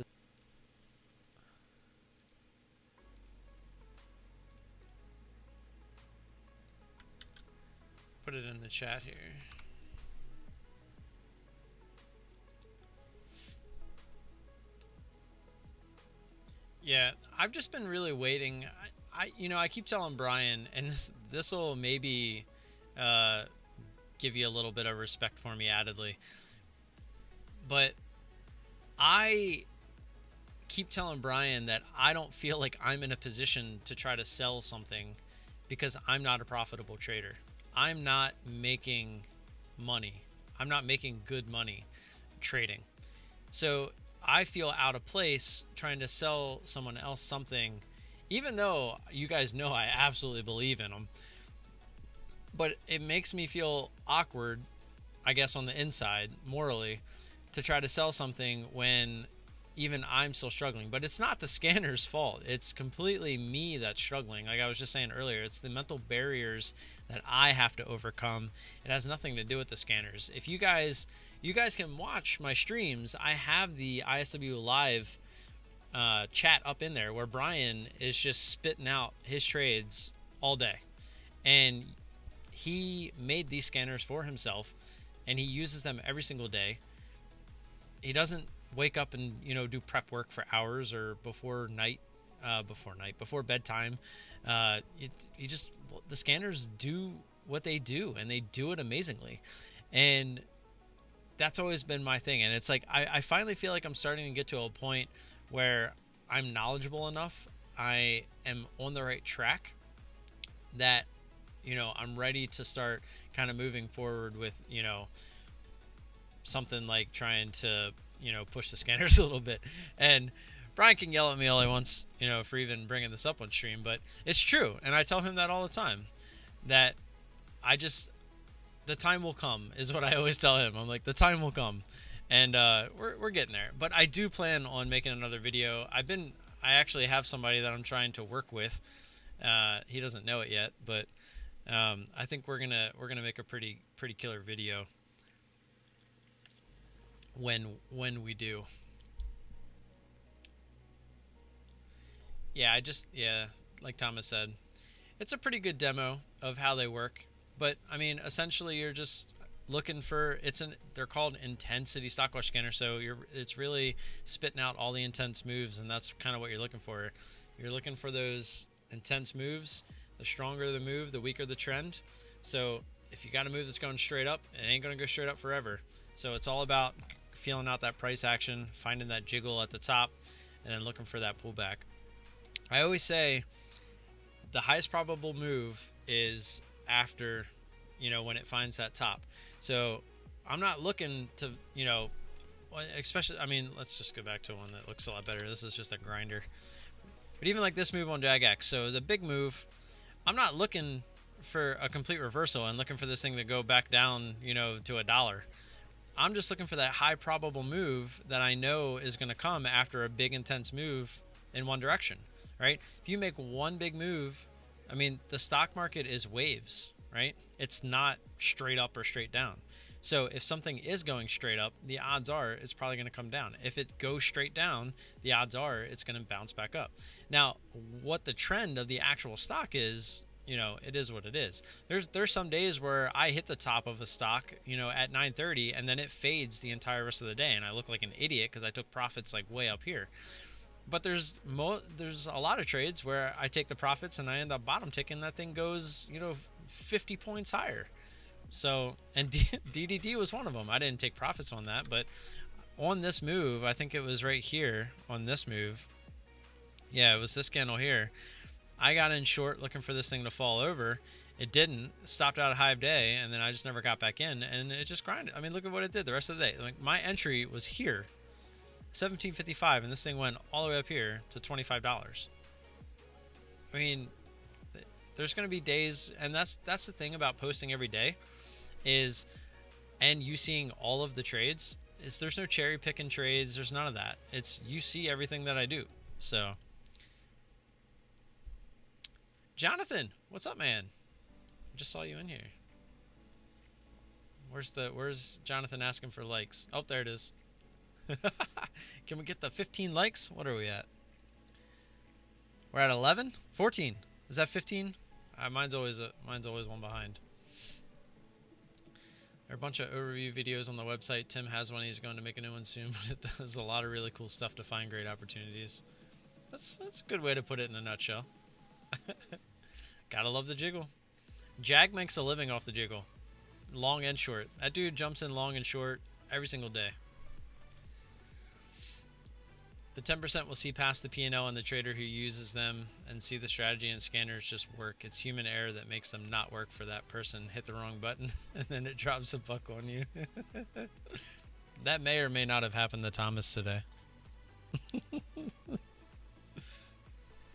put it in the chat here. Yeah, I've just been really waiting. I keep telling Brian, and this will maybe give you a little bit of respect for me addedly, but I keep telling Brian that I don't feel like I'm in a position to try to sell something because I'm not a profitable trader. I'm not making money. I'm not making good money trading. So I feel out of place trying to sell someone else something, even though you guys know I absolutely believe in them. But it makes me feel awkward, I guess, on the inside, morally, to try to sell something when even I'm still struggling. But it's not the scanner's fault. It's completely me that's struggling. Like I was just saying earlier, it's the mental barriers that I have to overcome. It has nothing to do with the scanners. If you guys can watch my streams, I have the ISW live chat up in there where Brian is just spitting out his trades all day. And he made these scanners for himself and he uses them every single day. He doesn't wake up and do prep work for hours or before bedtime. The scanners do what they do, and they do it amazingly. And that's always been my thing. And it's like I finally feel like I'm starting to get to a point where I'm knowledgeable enough, I am on the right track, that I'm ready to start kind of moving forward with something like trying to push the scanners a little bit. And Brian can yell at me all he wants for even bringing this up on stream, but it's true. And I tell him that all the time, that the time will come, is what I always tell him. I'm like, the time will come, and we're getting there. But I do plan on making another video. I actually have somebody that I'm trying to work with. He doesn't know it yet, but I think we're gonna make a pretty killer video when we do. Yeah, like Thomas said, it's a pretty good demo of how they work. But I mean, essentially, you're just looking for they're called intensity stopwatch scanner. So it's really spitting out all the intense moves, and that's kind of what you're looking for. You're looking for those intense moves. The stronger the move, the weaker the trend. So if you got a move that's going straight up, it ain't going to go straight up forever. So it's all about feeling out that price action, finding that jiggle at the top, and then looking for that pullback. I always say the highest probable move is after, when it finds that top. So I'm not looking to, especially, I mean, let's just go back to one that looks a lot better. This is just a grinder. But even like this move on JagX, so it was a big move. I'm not looking for a complete reversal and looking for this thing to go back down, to $1. I'm just looking for that high probable move that I know is going to come after a big intense move in one direction, right? If you make one big move, I mean, the stock market is waves, right? It's not straight up or straight down. So if something is going straight up, the odds are it's probably going to come down. If it goes straight down, the odds are it's going to bounce back up. Now, what the trend of the actual stock is, it is what it is. There's some days where I hit the top of a stock, at 9:30, and then it fades the entire rest of the day, and I look like an idiot because I took profits like way up here. But there's a lot of trades where I take the profits and I end up bottom ticking. That thing goes 50 points higher. So, and DDD was one of them. I didn't take profits on that, but on this move, I think it was right here on this move. Yeah, it was this candle here. I got in short looking for this thing to fall over. It didn't. Stopped out a high day, and then I just never got back in, and it just grinded. I mean, look at what it did the rest of the day. Like, my entry was here, 17.55, and this thing went all the way up here to $25. I mean, there's going to be days, and that's the thing about posting every day, and you seeing all of the trades, is there's no cherry picking trades. There's none of that. It's you see everything that I do. So, Jonathan, what's up, man? I just saw you in here. Where's Jonathan asking for likes? Oh, there it is. Can we get the 15 likes? What are we at? We're at 11? 14. Is that 15? Mine's always one behind. There are a bunch of overview videos on the website. Tim has one. He's going to make a new one soon, but it does a lot of really cool stuff to find great opportunities. That's a good way to put it in a nutshell. Gotta love the jiggle. Jag makes a living off the jiggle. Long and short. That dude jumps in long and short every single day. The 10% will see past the P&L and the trader who uses them and see the strategy and scanners just work. It's human error that makes them not work for that person. Hit the wrong button and then it drops a buck on you. That may or may not have happened to Thomas today.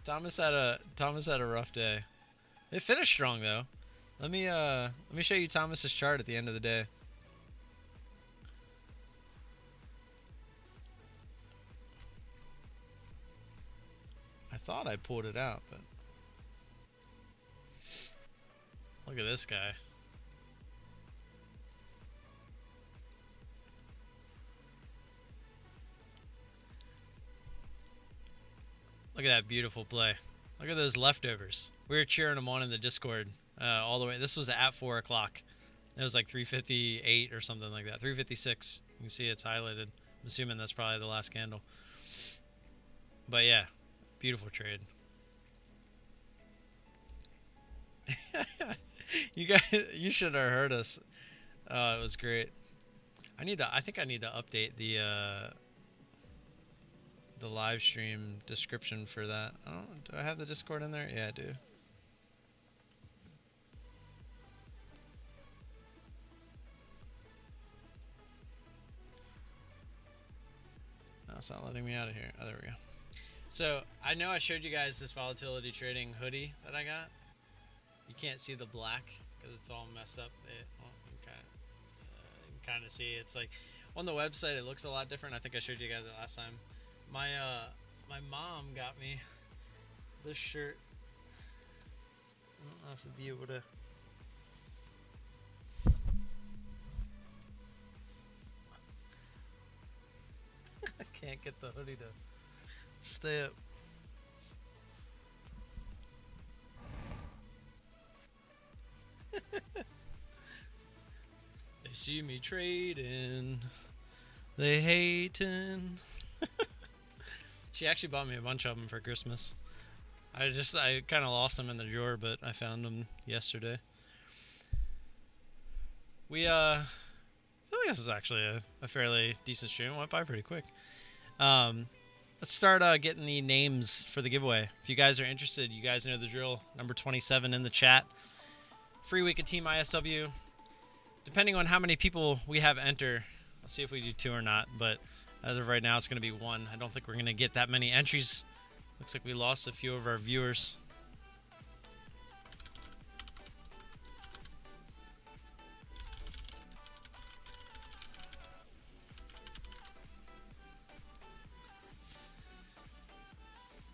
Thomas had a rough day. It finished strong though. Let me show you Thomas's chart at the end of the day. I thought I pulled it out, but look at this guy. Look at that beautiful play. Look at those leftovers. We were cheering them on in the Discord all the way. This was at 4 o'clock. It was like 3:58 or something like that. 3:56. You can see it's highlighted. I'm assuming that's probably the last candle. But yeah, beautiful trade. You guys, you should have heard us. It was great. I think I need to update the live stream description for that. Do I have the Discord in there? Yeah, I do. No, it's not letting me out of here. Oh, there we go. So I know I showed you guys this volatility trading hoodie that I got. You can't see the black because it's all messed up. You can kind of see it's like on the website. It looks a lot different. I think I showed you guys it last time. My mom got me this shirt. I don't know if I'll be able to. I can't get the hoodie to stay up. They see me trading. They hating. She actually bought me a bunch of them for Christmas. I kind of lost them in the drawer, but I found them yesterday. I think this is actually a fairly decent stream. It went by pretty quick. Let's start getting the names for the giveaway. If you guys are interested, you guys know the drill. Number 27 in the chat. Free week of Team ISW. Depending on how many people we have enter, I'll see if we do 2 or not, but as of right now, it's going to be 1. I don't think we're going to get that many entries. Looks like we lost a few of our viewers.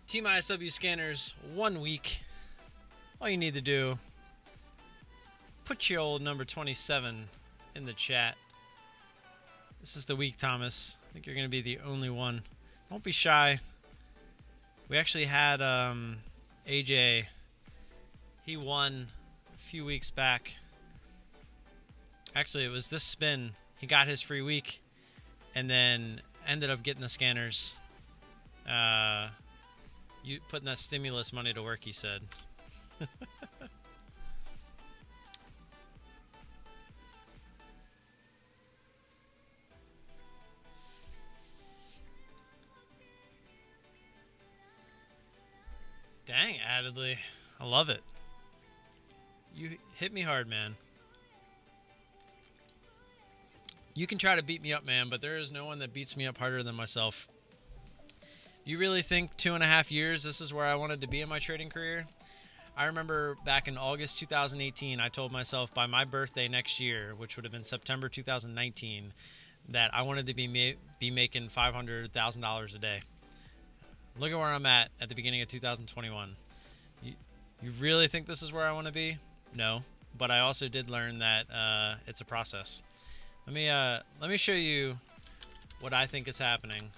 Team ISW scanners, 1 week. All you need to do, put your old number 27 in the chat. This is the week, Thomas. I think you're going to be the only one. Don't be shy. We actually had AJ. He won a few weeks back. Actually, it was this spin. He got his free week and then ended up getting the scanners. You putting that stimulus money to work, he said. Dang, Addedly. I love it. You hit me hard, man. You can try to beat me up, man, but there is no one that beats me up harder than myself. You really think 2.5 years, this is where I wanted to be in my trading career? I remember back in August 2018, I told myself by my birthday next year, which would have been September 2019, that I wanted to be making $500,000 a day. Look at where I'm at the beginning of 2021. You really think this is where I want to be? No, but I also did learn that it's a process. Let me show you what I think is happening.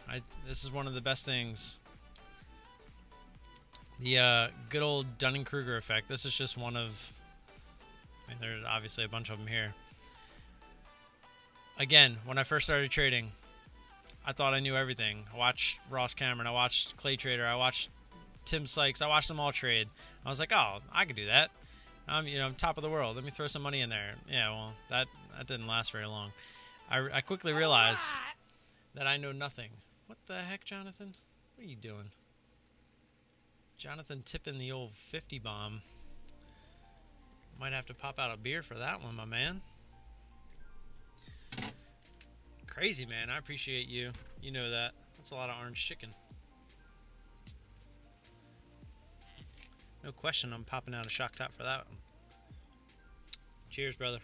This is one of the best things. The good old Dunning-Kruger effect. This is just one of, I mean, there's obviously a bunch of them here. Again, when I first started trading, I thought I knew everything. I watched Ross Cameron. I watched Clay Trader. I watched Tim Sykes. I watched them all trade. I was like, oh, I could do that. I'm top of the world. Let me throw some money in there. Yeah, well, that didn't last very long. I quickly realized that I know nothing. What the heck, Jonathan? What are you doing? Jonathan tipping the old 50 bomb. Might have to pop out a beer for that one, my man. Crazy, man. I appreciate you. You know that. That's a lot of orange chicken. No question I'm popping out a shock top for that one. Cheers, brother.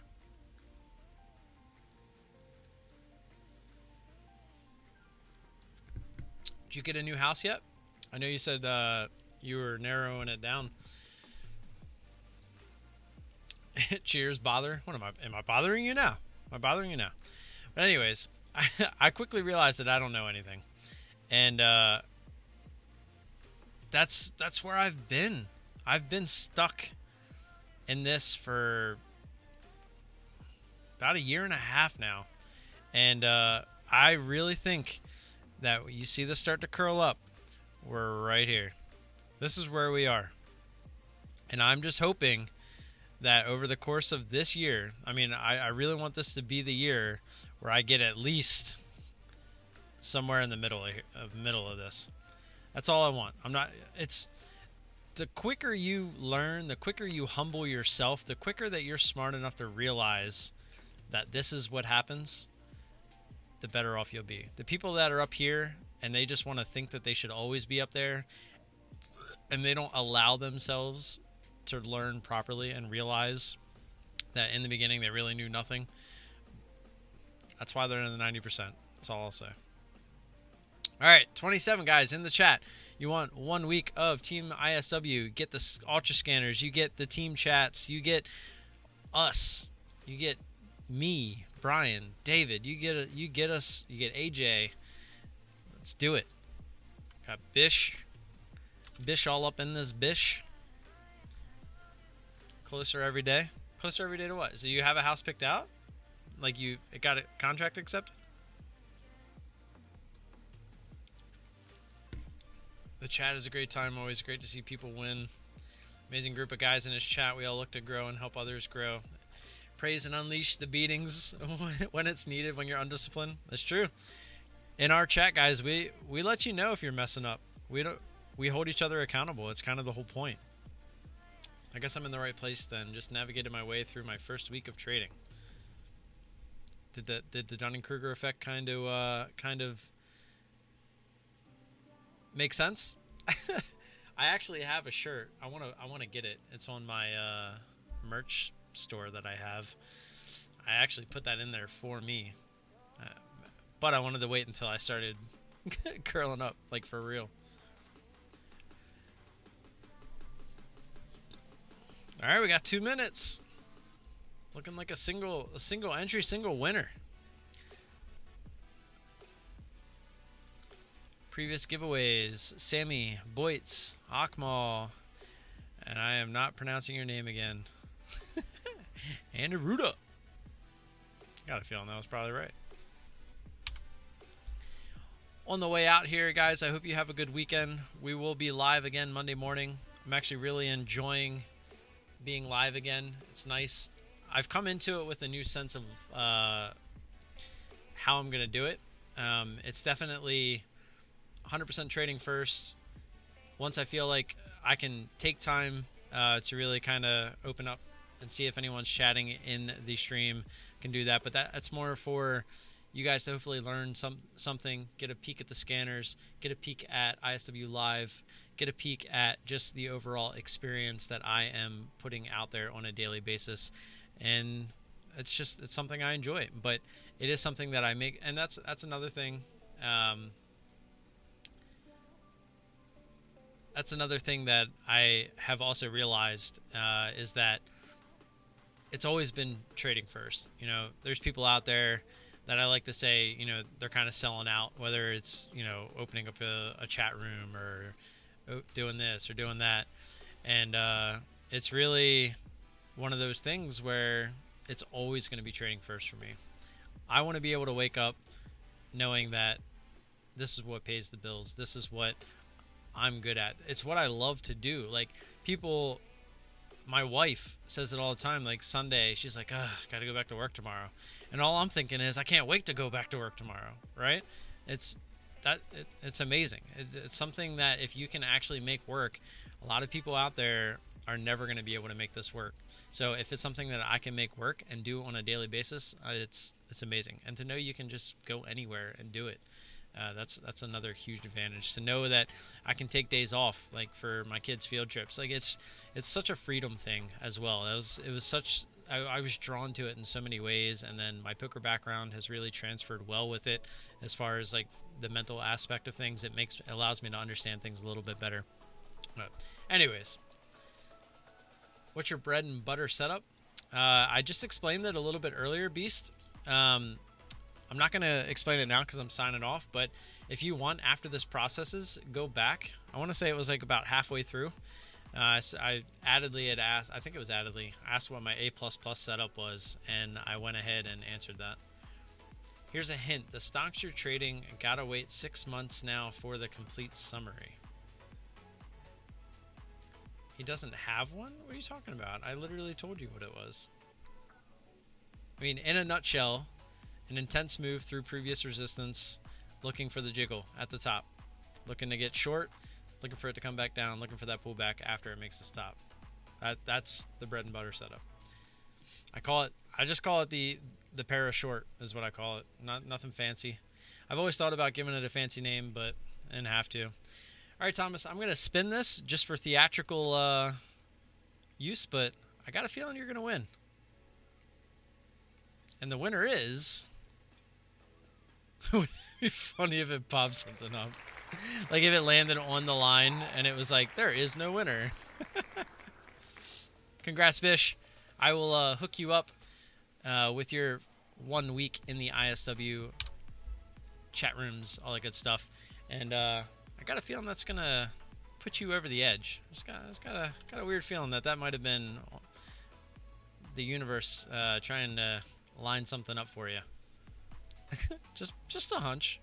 Did you get a new house yet? I know you said you were narrowing it down. Cheers, bother. What am I bothering you now? Am I bothering you now? But anyways, I quickly realized that I don't know anything. And that's where I've been. I've been stuck in this for about a year and a half now. And I really think that you see this start to curl up. We're right here. This is where we are. And I'm just hoping that over the course of this year, I mean, I really want this to be the year where I get at least somewhere in the middle of this. That's all I want. It's the quicker you learn, the quicker you humble yourself, the quicker that you're smart enough to realize that this is what happens, the better off you'll be. The people that are up here and they just want to think that they should always be up there, and they don't allow themselves to learn properly and realize that in the beginning they really knew nothing. That's why they're in the 90%. That's all I'll say. All right, 27 guys in the chat. You want 1 week of Team ISW. Get the Ultra Scanners. You get the team chats. You get us. You get me, Brian, David. You get us. You get AJ. Let's do it. Got Bish all up in this Bish. Closer every day. Closer every day to what? So you have a house picked out? Like it got a contract accepted? The chat is a great time. Always great to see people win. Amazing group of guys in his chat. We all look to grow and help others grow. Praise and unleash the beatings when it's needed, when you're undisciplined. That's true. In our chat, guys, we let you know if you're messing up. We hold each other accountable. It's kind of the whole point. I guess I'm in the right place then. Just navigated my way through my first week of trading. Did the Dunning-Kruger effect kind of make sense? I actually have a shirt. I want to get it. It's on my merch store that I have. I actually put that in there for me. But I wanted to wait until I started curling up, like for real. All right, we got 2 minutes. Looking like a single entry, single winner. Previous giveaways: Sammy, Boitz, Akmal, and I am not pronouncing your name again. And Aruda. Got a feeling that was probably right. On the way out here, guys, I hope you have a good weekend. We will be live again Monday morning. I'm actually really enjoying being live again. It's nice. I've come into it with a new sense of how I'm going to do it. It's definitely 100% trading first. Once I feel like I can take time to really kind of open up and see if anyone's chatting in the stream, can do that. But that's more for you guys to hopefully learn something, get a peek at the scanners, get a peek at ISW Live, get a peek at just the overall experience that I am putting out there on a daily basis. And it's something I enjoy, but it is something that I make, and that's another thing. That's another thing that I have also realized is that it's always been trading first. You know, there's people out there that I like to say, you know, they're kind of selling out, whether it's, you know, opening up a chat room or doing this or doing that. And it's really one of those things where it's always going to be trading first for me. I want to be able to wake up knowing that this is what pays the bills. This is what I'm good at. It's what I love to do. Like, people, my wife says it all the time. Like, Sunday, she's like, ugh, gotta go back to work tomorrow. And all I'm thinking is, I can't wait to go back to work tomorrow, right? It's amazing. It's something that if you can actually make work, a lot of people out there are never going to be able to make this work. So if it's something that I can make work and do on a daily basis, it's amazing. And to know you can just go anywhere and do it, that's another huge advantage. To know that I can take days off, like for my kids' field trips. Like it's such a freedom thing as well. It was such. I was drawn to it in so many ways, and then my poker background has really transferred well with it as far as like the mental aspect of things. It allows me to understand things a little bit better. But anyways, what's your bread and butter setup? I just explained it a little bit earlier, Beast. I'm not going to explain it now because I'm signing off, but if you want, after this processes, go back. I want to say it was like about halfway through. I addedly had asked, I think it was addedly, asked what my A++ setup was, and I went ahead and answered that. Here's a hint. The stocks you're trading, gotta wait 6 months now for the complete summary. He doesn't have one? What are you talking about? I literally told you what it was. I mean, in a nutshell, an intense move through previous resistance, looking for the jiggle at the top. Looking to get short, looking for it to come back down, looking for that pullback after it makes the stop. That's the bread and butter setup. I just call it the para short is what I call it. Nothing fancy. I've always thought about giving it a fancy name, but I didn't have to. All right, Thomas, I'm going to spin this just for theatrical use, but I got a feeling you're going to win. And the winner is... It would be funny if it popped something up. Like if it landed on the line and it was like, there is no winner. Congrats, Bish. I will hook you up with your 1 week in the ISW chat rooms, all that good stuff. And I got a feeling that's going to put you over the edge. It's got a weird feeling that might have been the universe trying to line something up for you. just a hunch.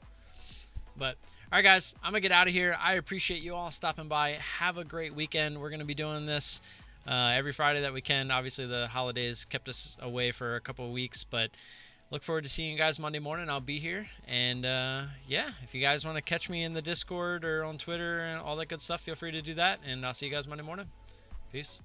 But all right, guys, I'm gonna get out of here. I appreciate you all stopping by. Have a great weekend. We're gonna be doing this every Friday that we can. Obviously, the holidays kept us away for a couple of weeks, but look forward to seeing you guys Monday morning. I'll be here. And yeah, if you guys want to catch me in the Discord or on Twitter and all that good stuff, feel free to do that. And I'll see you guys Monday morning. Peace.